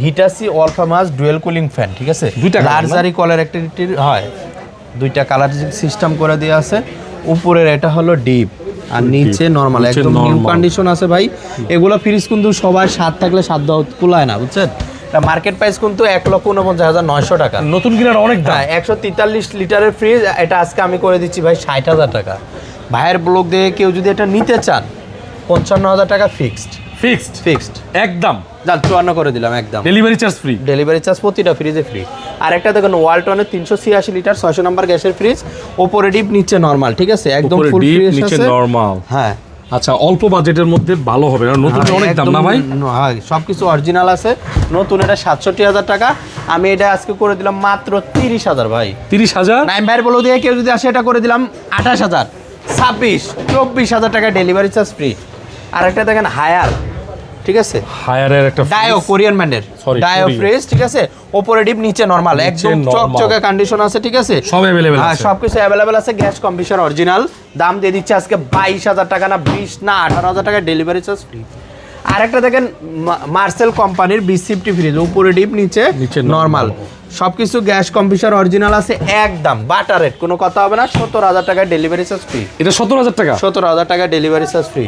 Hitachi alpha মাস dual cooling fan, ঠিক আছে? দুইটা লার্জারি কলার অ্যাক্টিভিটির হয়, দুইটা কালার সিস্টেম করে দেওয়া আছে। উপরের এটা হলো ডিপ আর নিচে নরমাল, একদম নিউ কন্ডিশন আছে ভাই। এগুলো ফ্রিজ কিন্তু সবাই স্বাদ থাকলে স্বাদ কুলায় না, বুঝছেন? মার্কেট প্রাইস কিন্তু 1,49,900 টাকা। নতুন কিনার অনেক দাম। 143 লিটারের ফ্রিজ, এটা আজকে আমি করে দিচ্ছি ভাই 60,000 টাকা। ভাইয়ের ব্লগ দেখে কেউ যদি এটা নিতে চান 55,000 টাকা ফিক্সড। ফিক্সড একদম। যান 54 করে দিলাম একদম। Delivery charge free. Delivery charge প্রতিটা ফ্রিজে ফ্রি। আর একটা দেখুন ওয়ালটনের 386 লিটার 600 নাম্বার গ্যাসের ফ্রিজ, ওপরে ডিপ নিচে নরমাল, ঠিক আছে? একদম ফুল ফ্রি নিচে নরমাল। হ্যাঁ আচ্ছা, অল্প বাজেটের মধ্যে ভালো হবে না? নতুন অনেক দাম না ভাই? হ্যাঁ, সবকিছু অরিজিনাল আছে। নতুন এটা 67,000 টাকা, আমি এটা আজকে করে দিলাম মাত্র 30,000 ভাই। 30,000? নাইম ভাইয়ের বলে দিয়ে কেউ যদি আসে এটা করে দিলাম 28,000, 24,000 টাকা ডেলিভারি চার্জ ফ্রি। আর একটা দেখেন হায়ার, ঠিক আছে? হায়ারের একটা ডায়ো কোরিয়ান ব্র্যান্ডের ডায়ো ফ্রিজ, ঠিক আছে? উপরে ডিপ নিচে নরমাল, একদম চকচকে কন্ডিশন আছে, ঠিক আছে? সব अवेलेबल আছে। হ্যাঁ, সবকিছু अवेलेबल আছে। গ্যাস কম্প্রেসর অরিজিনাল, দাম দিয়ে দিচ্ছে আজকে 22,000 টাকা, না 20 না 18,000 টাকা ডেলিভারি চার্জ ফ্রি। আরেকটা দেখেন মার্সেল কোম্পানির 2050 ফ্রিজ, উপরে ডিপ নিচে নরমাল, সবকিছু গ্যাস কম্প্রেসর অরিজিনাল আছে, একদম বাটার রেট, কোনো কথা হবে না। 17,000 টাকা ডেলিভারি চার্জ ফ্রি। এটা 17,000 টাকা? 17,000 টাকা ডেলিভারি চার্জ ফ্রি।